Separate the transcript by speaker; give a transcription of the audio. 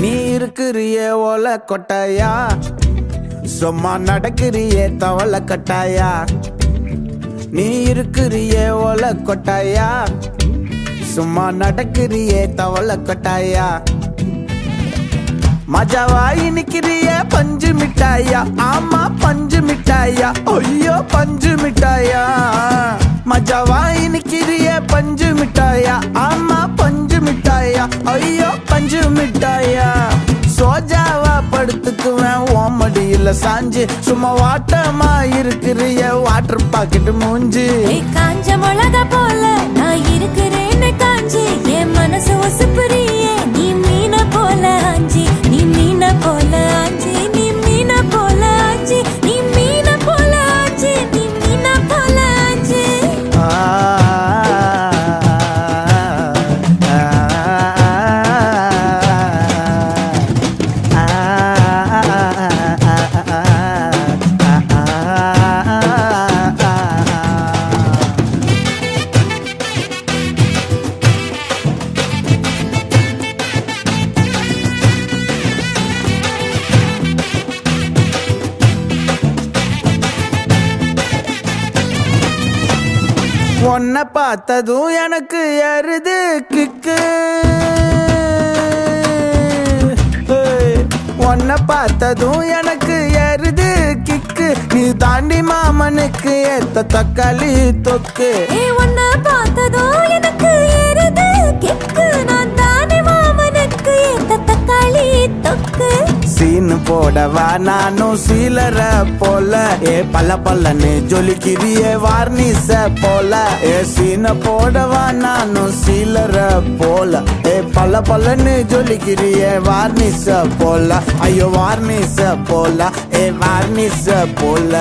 Speaker 1: நீ இருக்கிறியே ஓலை கொட்டாயா, சும்மா நடக்கிறியே தவளை கட்டாயா. நீ இருக்கிறியே ஓலை கொட்டாயா, சும்மா நடக்கிறியே தவளை கட்டாயா. மஜாவாய் நிக்கிறிய பஞ்சு மிட்டாயா, ஆமா பஞ்சு மிட்டாயா, ஐயோ பஞ்சு மிட்டாயா. மஜாவாய் நிக்கிறிய பஞ்சு மிட்டாயா, ஆமா பஞ்சு மிட்டாயா, ஐயோ பஞ்சு மிட்டாயா. சோஜாவா படுத்துக்குவேன் ஓமடியில சாஞ்சு, சும்மா வாட்டமா இருக்கிறிய வாட்டர் பாக்கெட் மூஞ்சி.
Speaker 2: காஞ்ச மிளகா போல நான் இருக்கிறேன்னு காஞ்சி, என் மனசு ஒசுப்புறியே நீ மீன போல ஆஞ்சி. நீ மீன போல ஆஞ்சி, நீ மீன போல ஆஞ்சி, நீ மீன போல ஆஞ்சி, நீ மீன போல ஆஞ்சி.
Speaker 1: உன்னை பார்த்ததும் எனக்கு ஏறுது கிக்கு, உன்னை பார்த்ததும் எனக்கு ஏறுது கிக்கு. நீ தாண்டி மாமனுக்கு ஏத்த தக்காளி தொக்கு.
Speaker 2: உன்னை பார்த்ததும் எனக்கு ஏறுது கிக்கு, நான் தானே மாமனுக்கு ஏத்த தக்காளி தொக்கு.
Speaker 1: சீனு போடவா நானும் சீலர போல, பல்ல பல்லன்னு ஜொலிக்கிறியே வார்னிச போல. சீன போடவா நானும் சீலர போல, பல்ல பல்லன்னு ஜொலிக்கிறியே வார்னிச போல. ஐயோ வார்னிச போல, வார்னிச போல.